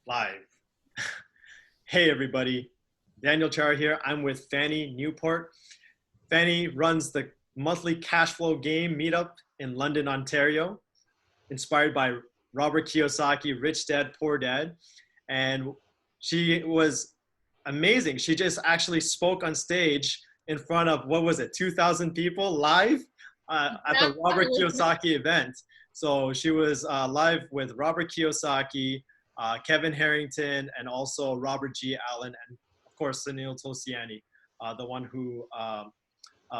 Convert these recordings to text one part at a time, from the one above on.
Live. Hey everybody, Daniel Char here. I'm with Fanny Newport. Fanny runs the monthly Cashflow Game Meetup in London, Ontario, inspired by Robert Kiyosaki, Rich Dad, Poor Dad. And she was amazing. She just actually spoke on stage in front of, 2,000 people live at the Robert Kiyosaki event. So she was live with Robert Kiyosaki, Kevin Harrington, and also Robert G. Allen, and of course, Sunil Tulsiani, the one who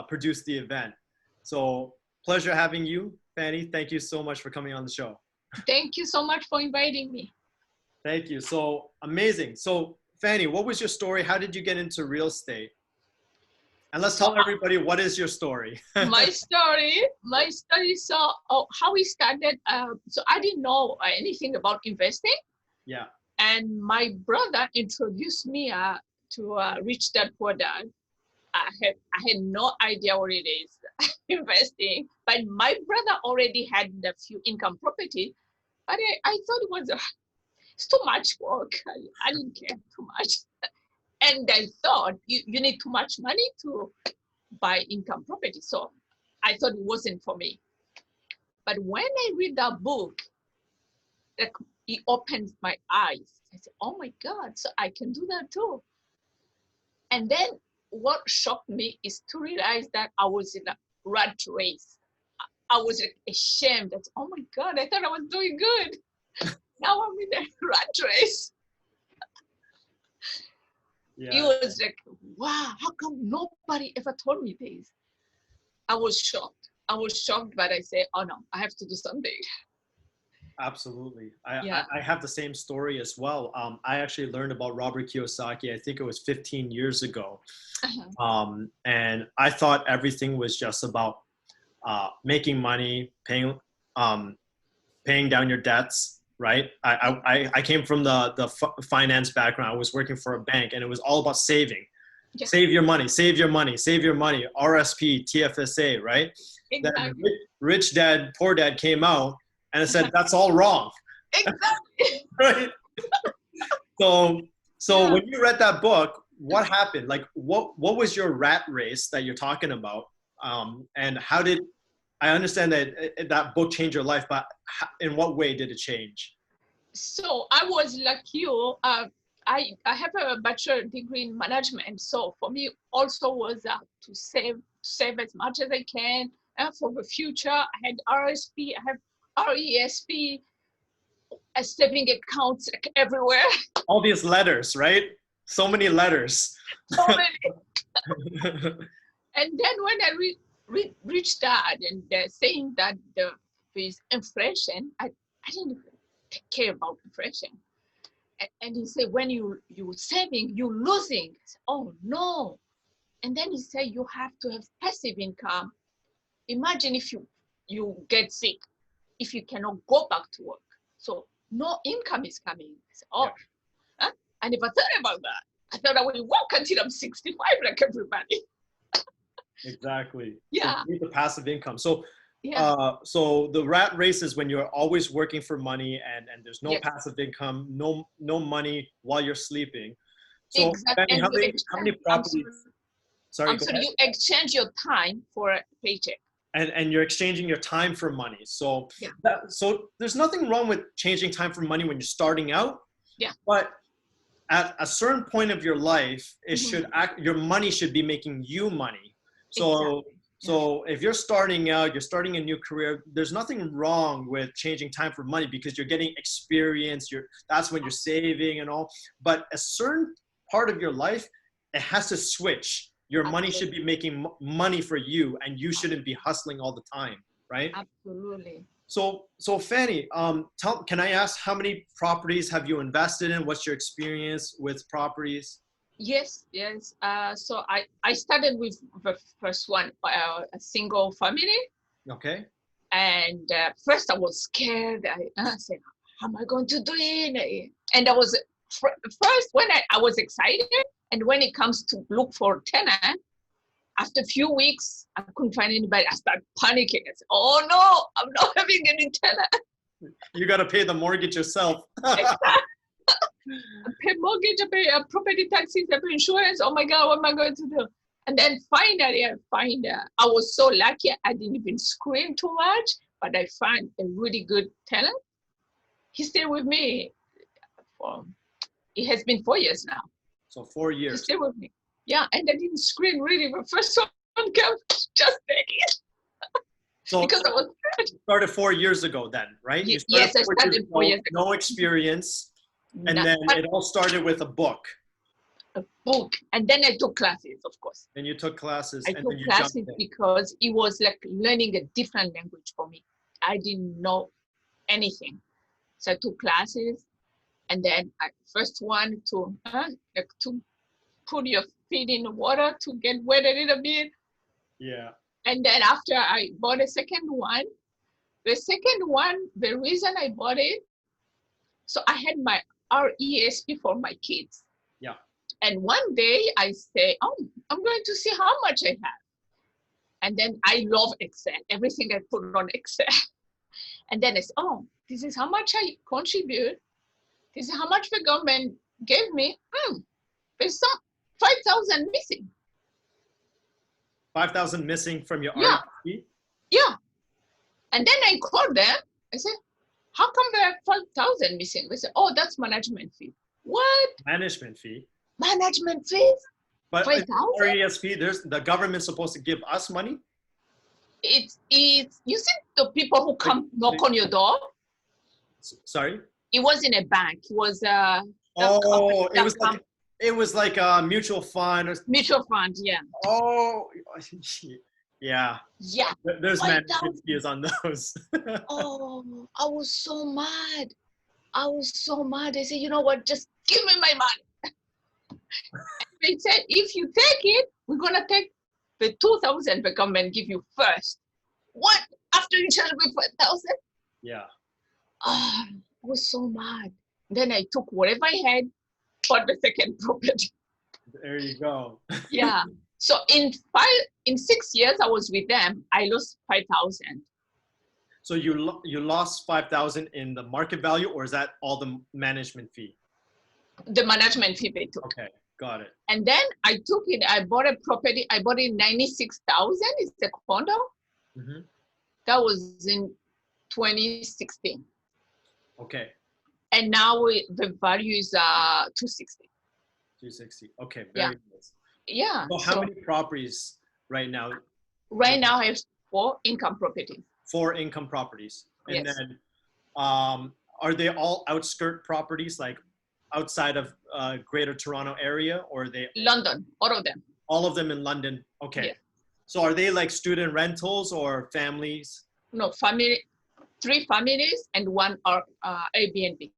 produced the event. So pleasure having you, Fanny. Thank you so much for coming on the show. Thank you so much for inviting me. Thank you. So amazing. So Fanny, what was your story? How did you get into real estate? And let's tell everybody, what is your story? my story. So how we started. So I didn't know anything about investing. Yeah. And my brother introduced me to Rich Dad Poor Dad. I had no idea what it is, investing. But my brother already had a few income property. But I thought it was it's too much work. I didn't care too much. And I thought you need too much money to buy income property. So I thought it wasn't for me. But when I read that book, like, it opened my eyes. I said, oh my God, so I can do that too. And then what shocked me is to realize that I was in a rat race. I was like ashamed. That, oh my God, I thought I was doing good. Now I'm in a rat race. Yeah. It was like, wow, how come nobody ever told me this? I was shocked. But I said, oh no, I have to do something. Absolutely. I have the same story as well. I actually learned about Robert Kiyosaki, I think it was 15 years ago. And I thought everything was just about making money, paying down your debts, right? I came from the finance background. I was working for a bank, and it was all about saving. Yeah. Save your money, RSP, TFSA, right? Exactly. Then Rich Dad, Poor Dad came out, and it said, that's all wrong. Exactly. Right? So yeah. When you read that book, what happened? Like, what was your rat race that you're talking about? And how did, I understand that that book changed your life, but in what way did it change? So I was like you. I have a bachelor degree in management. So for me also was to save as much as I can for the future. I had RSP, I have RESP, saving accounts everywhere. All these letters, right? So many letters. So many. And then when I reached that, and they're saying that with inflation, I didn't care about inflation. And he said, when you're saving, you're losing. I said, oh no. And then he said, you have to have passive income. Imagine if you get sick, if you cannot go back to work. So no income is coming. I said, oh, yeah. I never thought about that. I thought I would work until I'm 65 like everybody. Exactly. Yeah. So you need the passive income. So so the rat race is when you're always working for money and there's no passive income, no money while you're sleeping. So exactly. Fanny, how many properties? Sorry, you exchange your time for a paycheck. And you're exchanging your time for money. So so there's nothing wrong with changing time for money when you're starting out. Yeah. But at a certain point of your life, it should your money should be making you money. So So if you're starting out, you're starting a new career, there's nothing wrong with changing time for money because you're getting experience. That's when you're saving and all. But a certain part of your life, it has to switch. Your money should be making money for you, and you shouldn't be hustling all the time, right? Absolutely. So Fanny, can I ask how many properties have you invested in? What's your experience with properties? Yes. So I started with the first one, a single family. Okay. And first I was scared. I said, how am I going to do it? And I was first when I was excited. And when it comes to look for tenant, after a few weeks, I couldn't find anybody. I started panicking. I said, oh no, I'm not having any tenant. You got to pay the mortgage yourself. I pay mortgage, I pay property taxes, I pay insurance. Oh my God, what am I going to do? And then finally, I was so lucky. I didn't even scream too much, but I found a really good tenant. He stayed with me for, it has been 4 years now. So 4 years. He stayed with me. Yeah, and I didn't scream really. The first one came, just take it. So because I was scared. Started 4 years ago then, right? Yes, I started 4 years ago. No experience. And then it all started with a book. A book. And then I took classes, of course. And you took classes. I took classes because it was like learning a different language for me. I didn't know anything. So I took classes. And then I first one to put your feet in the water to get wet a little bit. Yeah. And then after I bought a second one, the reason I bought it, so I had my RESP for my kids. Yeah. And one day I say, oh, I'm going to see how much I have. And then I love Excel, everything I put on Excel. And then I say, oh, this is how much I contribute. This is how much the government gave me. There's some 5,000 missing. 5,000 missing from your RESP? Yeah. And then I called them. I said, how come there are 5,000 missing? They said, oh, that's management fee. What? Management fee? Management fees? But 5,000? RESP, the government's supposed to give us money? It's you see the people who come knock on your door? Sorry? It wasn't a bank. It was it was like a mutual fund. Mutual fund, yeah. Oh, yeah. Yeah. There's management fees on those. Oh, I was so mad. They said, you know what, just give me my money. They said, if you take it, we're going to take the 2,000 the government give you first. What? After you charge me 5,000? Yeah. Oh, I was so mad. Then I took whatever I had for the second property. There you go. Yeah. So in 6 years I was with them, I lost 5,000. So you lost 5,000 in the market value, or is that all the management fee? The management fee they took. Okay, got it. And then I took it. I bought a property. I bought it 96,000. It's a condo. Mm-hmm. That was in 2016. Okay. And now the value is 260. 260. Okay, very good. Yeah. So how many properties right now? Right now I have 4 income properties. 4 income properties. And yes. Then are they all outskirt properties, like outside of Greater Toronto area, or are they? London, all of them. All of them in London. Okay. Yes. So are they like student rentals or families? No, 3 families and 1 are Airbnb.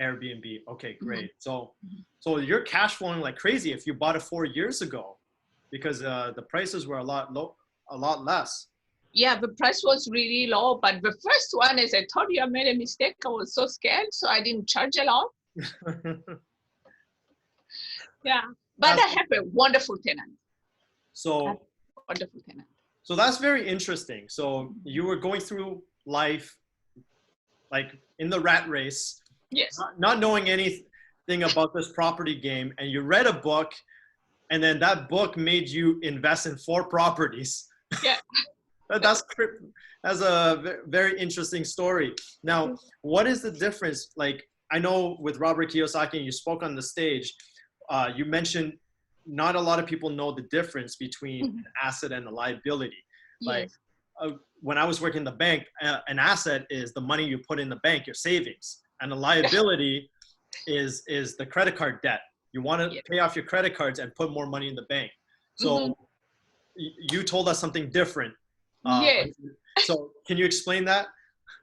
Airbnb. Okay, great. Mm-hmm. So you're cash flowing like crazy if you bought it 4 years ago, because the prices were a lot less. Yeah, the price was really low, but the first one, as I told you, I made a mistake. I was so scared, so I didn't charge a lot. Yeah, but I have a wonderful tenant. So that's very interesting. So you were going through life like in the rat race. Yes. Not knowing anything about this property game, and you read a book, and then that book made you invest in 4 properties. Yeah. That's a very interesting story. Now, what is the difference? Like, I know with Robert Kiyosaki, and you spoke on the stage, you mentioned not a lot of people know the difference between an asset and a liability. Like, when I was working in the bank, an asset is the money you put in the bank, your savings. And a liability is the credit card debt. You want to pay off your credit cards and put more money in the bank. So you told us something different. Yes. So can you explain that?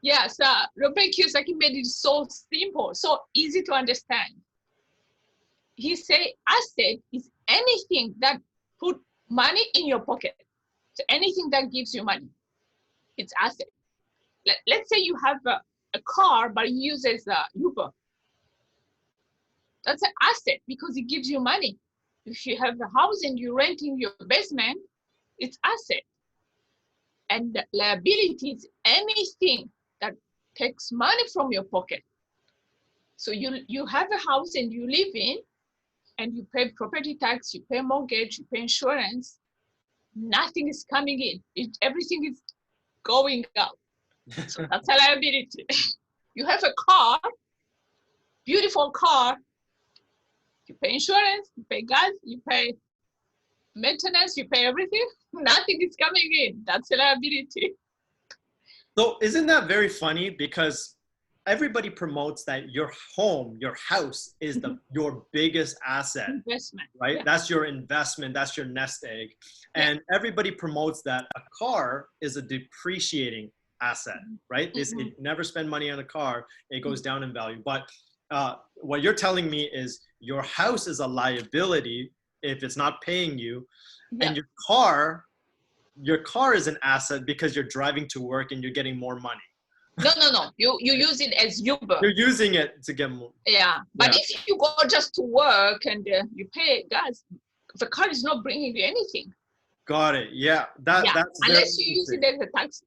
Yes. Robert Kiyosaki made it so simple, so easy to understand. He said asset is anything that put money in your pocket. So anything that gives you money, it's asset. Let's say you have a car, but it uses Uber. That's an asset because it gives you money. If you have a house and you're renting your basement, it's asset. And the liability is anything that takes money from your pocket. So you have a house and you live in, and you pay property tax, you pay mortgage, you pay insurance. Nothing is coming in. Everything is going out. So that's a liability. You have a car, beautiful car. You pay insurance, you pay gas, you pay maintenance, you pay everything. Nothing is coming in. That's a liability. So isn't that very funny? Because everybody promotes that your home, your house is your biggest asset. Investment. Right? Yeah. That's your investment. That's your nest egg. And everybody promotes that a car is a depreciating asset, right? It never spend money on a car. It goes down in value. But what you're telling me is your house is a liability if it's not paying you. And your car is an asset because you're driving to work and you're getting more money. No. You use it as Uber. You're using it to get more. Yeah. But if you go just to work and you pay gas, the car is not bringing you anything. Got it. Yeah. That's unless you use it as a taxi.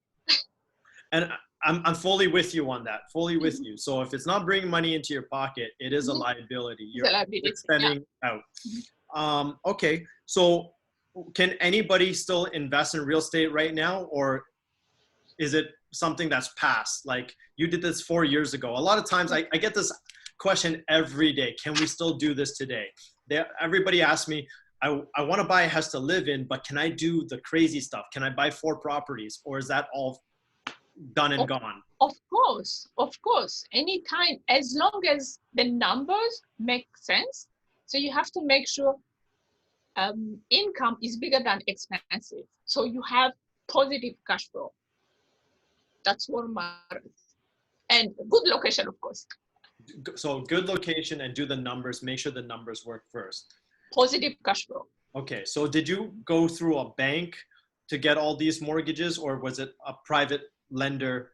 And I'm fully with you on that. Fully with you. So if it's not bringing money into your pocket, it is a liability. You're spending out. Okay. So can anybody still invest in real estate right now, or is it something that's past? Like you did this 4 years ago. A lot of times I get this question every day. Can we still do this today? Everybody asks me, I want to buy a house to live in, but can I do the crazy stuff? Can I buy 4 properties, or is that all done and gone? Of course. Anytime, as long as the numbers make sense. So you have to make sure income is bigger than expenses. So you have positive cash flow. That's what matters. And good location, of course. So good location and do the numbers, make sure the numbers work first. Positive cash flow. Okay, so did you go through a bank to get all these mortgages, or was it a private lender?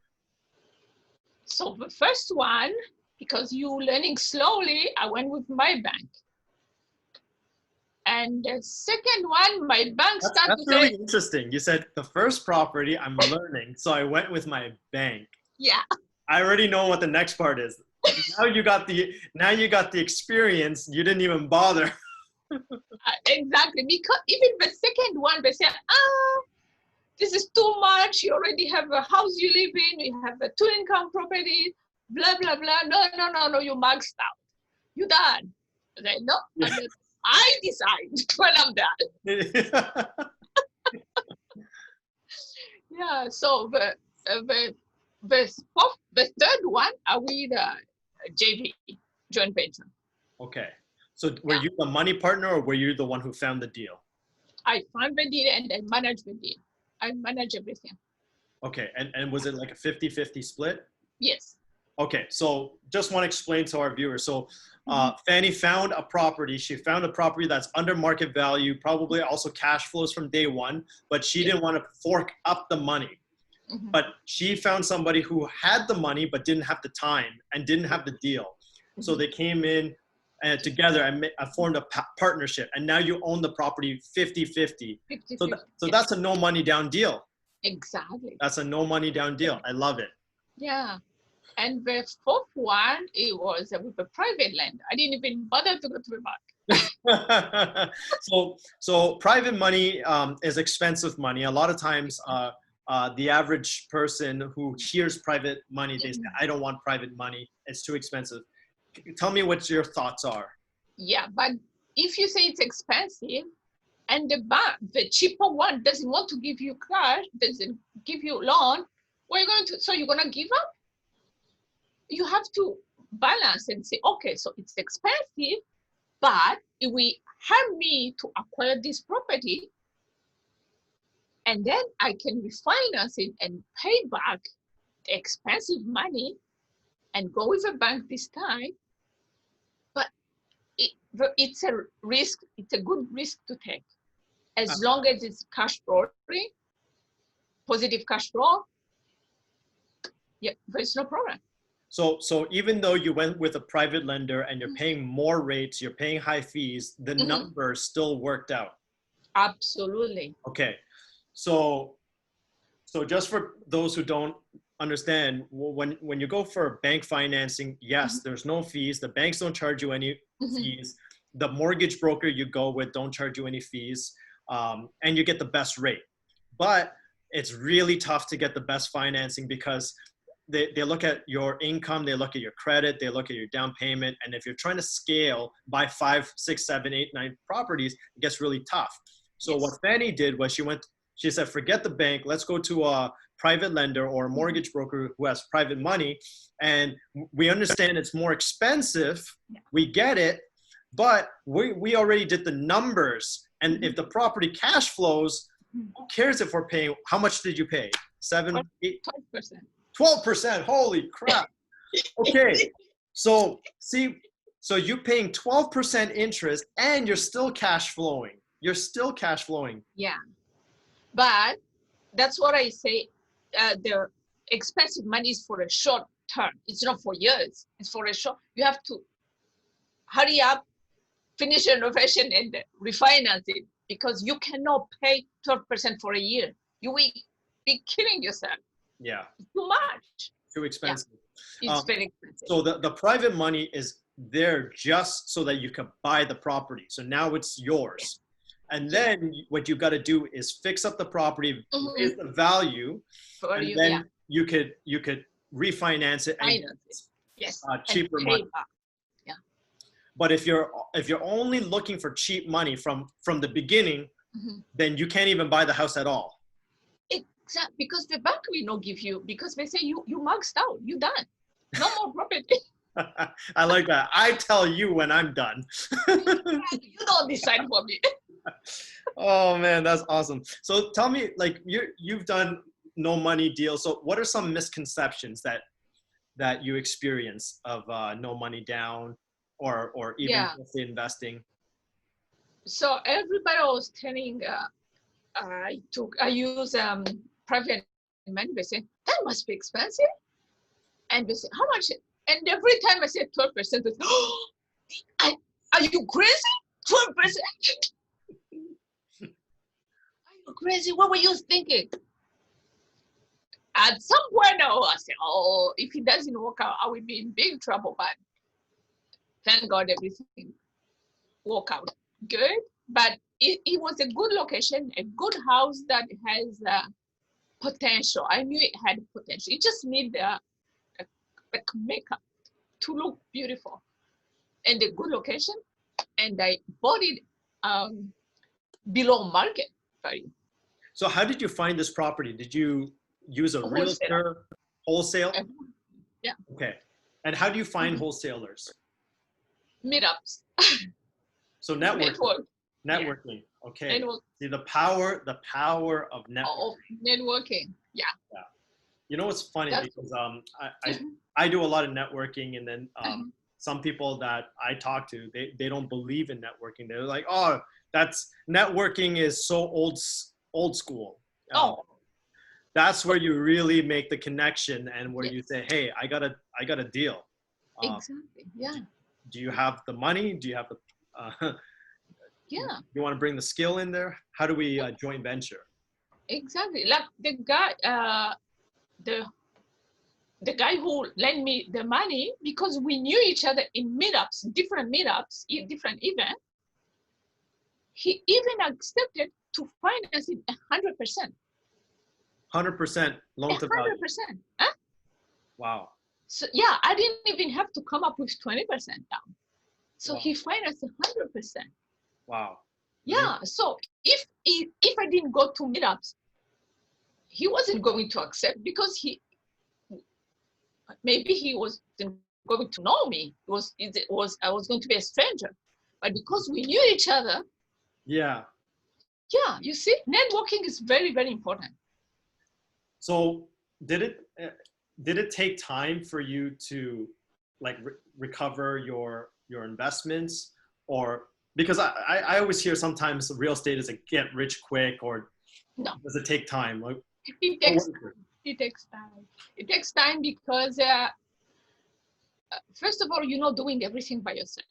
So the first one, because you're learning slowly, I went with my bank. And the second one, my bank started. That's really interesting. You said the first property I'm learning, so I went with my bank. Yeah. I already know what the next part is. Now you got the experience. You didn't even bother. Exactly, because even the second one, they said, this is too much. You already have a house you live in. You have a 2-income property. Blah blah blah. No. You maxed out. You done. I said, no. Yeah. I decide when I'm done. Yeah. So the third one, we JV, joint venture. Okay. So were you the money partner, or were you the one who found the deal? I found the deal and I managed the deal. I manage everything. Okay. And was it like a 50-50 split? Yes. Okay. So just want to explain to our viewers. So Fanny found a property. She found a property that's under market value, probably also cash flows from day one, but she didn't want to fork up the money. But she found somebody who had the money, but didn't have the time and didn't have the deal. So they came in together and formed a partnership. And now you own the property 50-50. So that's a no money down deal. Exactly. That's a no money down deal. I love it. Yeah. And the fourth one, it was with a private lender. I didn't even bother to go to the bank. So private money is expensive money. A lot of times the average person who hears private money, they say, I don't want private money. It's too expensive. Tell me what your thoughts are. Yeah, but if you say it's expensive and the bank, the cheaper one doesn't want to give you cash, doesn't give you loan, what are you going to, so you're going to give up? You have to balance and say, okay, so it's expensive, but it will help me to acquire this property, and then I can refinance it and pay back the expensive money and go with a bank this time. But it's a risk, it's a good risk to take. As long as it's cash flow, positive cash flow, yeah, there's no problem. So even though you went with a private lender and you're paying more rates, you're paying high fees, the numbers still worked out. Absolutely. Okay. So just for those who don't understand when you go for bank financing, yes, there's no fees. The banks don't charge you any fees. The mortgage broker you go with don't charge you any fees, and you get the best rate. But it's really tough to get the best financing because they look at your income, they look at your credit, they look at your down payment. And if you're trying to scale, buy 5, 6, 7, 8, 9 properties, it gets really tough. So what Fanny did was she said, forget the bank, let's go to a private lender or a mortgage broker who has private money. And we understand it's more expensive. We get it, but we already did the numbers. And if the property cash flows, who cares if we're paying, how much did you pay? 7, 8? 12%. 12%, holy crap. Okay, so see, so you're paying 12% interest and you're still cash flowing. You're still cash flowing. Yeah, but that's what I say. The expensive money is for a short term. It's not for years. It's for a short. You have to hurry up, finish your renovation and refinance it because you cannot pay 12% for a year. You will be killing yourself. Yeah. Too much. Too expensive. Yeah. It's very expensive. So the private money is there just so that you can buy the property. So now it's yours. And then what you got to do is fix up the property, raise the value, and then you could refinance it and cheaper money. Yeah. But if you're only looking for cheap money from the beginning, then you can't even buy the house at all. Exactly, because the bank will not give you, because they say you maxed out, you done, no more property. I like that. I tell you when I'm done. You don't decide for me. Oh man, that's awesome. So tell me, like you've done no money deals. So what are some misconceptions that you experience of no money down or even investing? So everybody was telling, I use private money. They say that must be expensive, and they say how much? And every time I say 12%, they say, oh, are you crazy? 12%? Are you crazy? What were you thinking? At some point, I say, oh, if it doesn't work out, I will be in big trouble. But thank God everything worked out good. But it was a good location, a good house that has potential. I knew it had potential. It just needed a makeup to look beautiful and a good location. And I bought it below market value. So how did you find this property? Did you use a realtor, wholesale? Yeah. Okay. And how do you find wholesalers? Meetups. So networking. Networking. Okay. See the power of networking. Oh, networking. Yeah. You know what's funny because I do a lot of networking, and then some people that I talk to, they don't believe in networking. They're like, oh, networking is so old school. That's where you really make the connection and where you say, hey, I got a deal. Exactly. Yeah. Do you have the money? Do you have the you want to bring the skill in there? How do we joint venture? Exactly. Like the guy, the guy who lent me the money, because we knew each other in meetups, different events, he even accepted to finance it 100%. 100% loan to value. 100%. Huh? Wow. So yeah, I didn't even have to come up with 20% down. So he financed 100%. Wow. Yeah. So if I didn't go to meetups, he wasn't going to accept because maybe he wasn't going to know me. I was going to be a stranger, but because we knew each other. Yeah. Yeah. You see, networking is very, very important. So did it take time for you to like recover your investments, or because I always hear sometimes real estate is a get rich quick, or does it take time? Like it takes time. It takes time because first of all, you're not doing everything by yourself.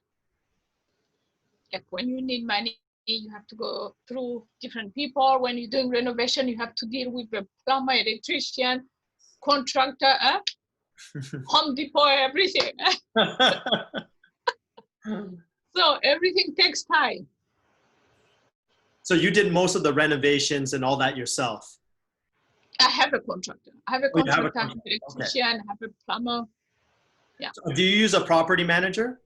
Like when you need money, you have to go through different people. When you're doing renovation, you have to deal with the plumber, electrician, contractor, Home Depot, everything. So everything takes time. So you did most of the renovations and all that yourself? I have a contractor. I have a Oh, you have a contractor, I have an electrician, I have a plumber. Yeah. So do you use a property manager?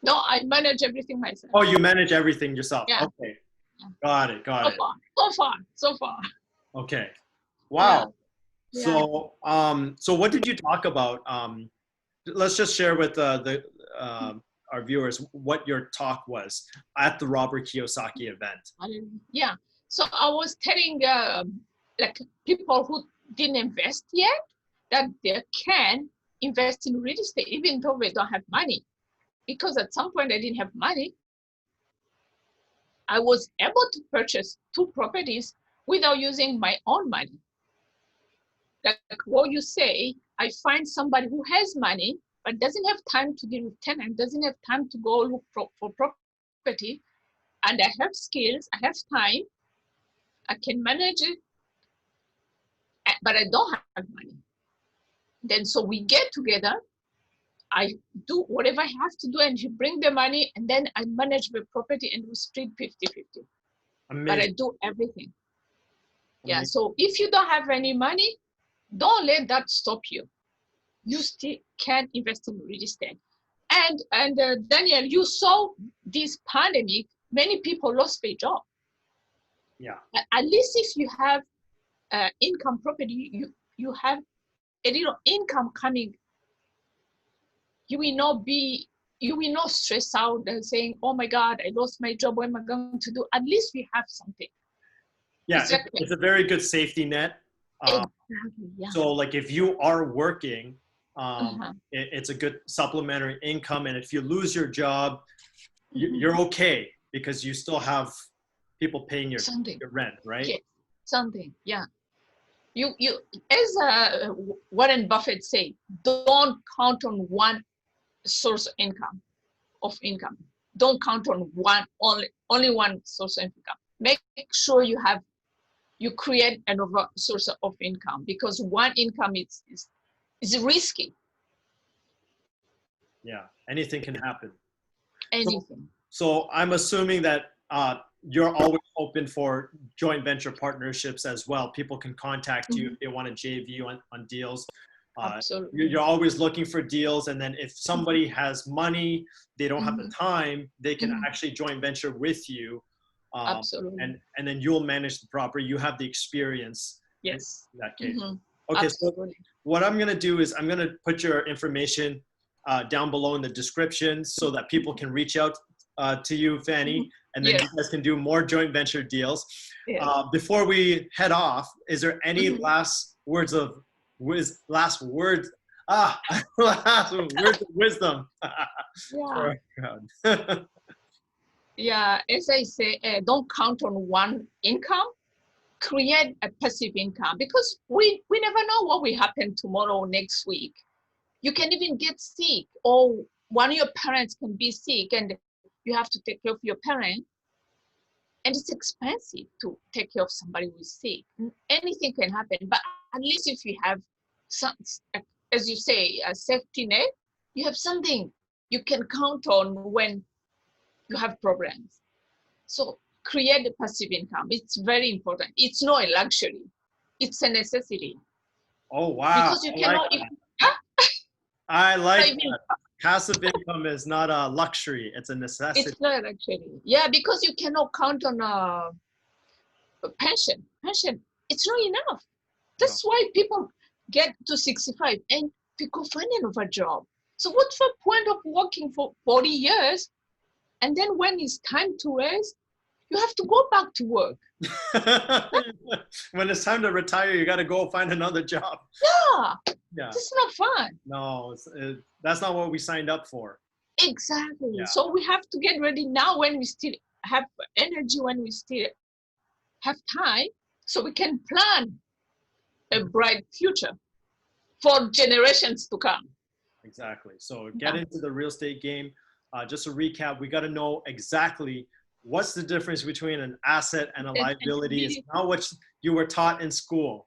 No, I manage everything myself. Oh, you manage everything yourself. Yeah. Okay. Yeah. Got it. So far. Okay. Wow. Yeah. So what did you talk about? Let's just share with our viewers what your talk was at the Robert Kiyosaki event. Yeah. So I was telling like people who didn't invest yet that they can invest in real estate even though they don't have money. Because at some point I didn't have money. I was able to purchase 2 properties without using my own money. Like what you say, I find somebody who has money but doesn't have time to deal with tenant, doesn't have time to go look for property, and I have skills, I have time, I can manage it, but I don't have money. Then so we get together, I do whatever I have to do, and he bring the money, and then I manage the property and we split 50-50. But I do everything. Yeah, so if you don't have any money, don't let that stop you. You still can invest in real estate. And Daniel, you saw this pandemic, many people lost their job. Yeah. At least if you have income property, you have a little income coming. You will not stress out and saying, oh my God, I lost my job, what am I going to do? At least we have something. Yeah, it's a very good safety net. Exactly, yeah. So like if you are working, it's a good supplementary income. And if you lose your job, you're okay because you still have people paying your rent, right? Yes, something, yeah. You as Warren Buffett say, don't count on one source of income. Don't count on only one source of income. Make sure you create another source of income, because one income is risky. Yeah, anything can happen. Anything. So I'm assuming that you're always open for joint venture partnerships as well. People can contact you if they want to JV on deals. Absolutely. You're always looking for deals, and then if somebody has money, they don't have the time, they can actually joint venture with you. Absolutely. And then you'll manage the property. You have the experience. Yes. In that case. Okay. So Absolutely. what I'm going to do is I'm going to put your information down below in the description so that people can reach out to you, Fanny, and then you guys can do more joint venture deals. Yes. Before we head off, is there any last words of wisdom? Yeah. Yeah, as I say, don't count on one income. Create a passive income, because we never know what will happen tomorrow or next week. You can even get sick, or one of your parents can be sick and you have to take care of your parent. And it's expensive to take care of somebody who is sick. Anything can happen, but at least if you have some, as you say, a safety net, you have something you can count on when you have problems. So create a passive income. It's very important. It's not a luxury. It's a necessity. Oh, wow. Because you cannot. I like that. Passive income is not a luxury. It's a necessity. It's not a luxury. Yeah, because you cannot count on a pension. Pension, it's not enough. That's why people get to 65 and they go find another job. So what's the point of working for 40 years? And then when it's time to rest, you have to go back to work. When it's time to retire, you got to go find another job. Yeah. It's not fun. No, that's not what we signed up for. Exactly. Yeah. So we have to get ready now when we still have energy, when we still have time, so we can plan a bright future for generations to come. Exactly. So get into the real estate game. Just to recap, we got to know exactly what's the difference between an asset and a And liability? It's really, not what you were taught in school.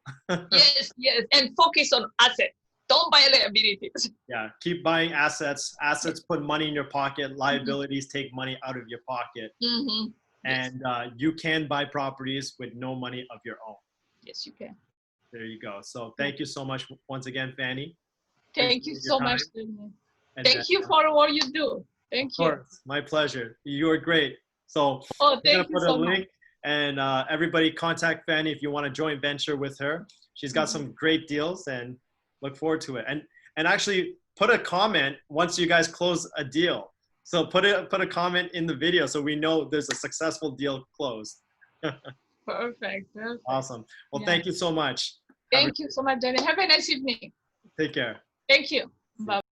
yes, yes, and focus on asset. Don't buy liabilities. Yeah, keep buying assets. Assets put money in your pocket. Mm-hmm. Liabilities take money out of your pocket. Mm-hmm. Yes. And you can buy properties with no money of your own. Yes, you can. There you go. So thank you so much once again, Fanny. Thank you Appreciate your so much. time. And Thank you for what you do. Thank you. of course, my pleasure. You are great. So Oh, I'm gonna thank you put a so much. link, and everybody contact Fanny if you want to joint venture with her. She's got some great deals, and look forward to it. And actually put a comment once you guys close a deal. So put a comment in the video so we know there's a successful deal closed. Perfect. Awesome. Well, Yeah. thank you so much. Thank you so much, Danny. Have a nice evening. Take care. Thank you.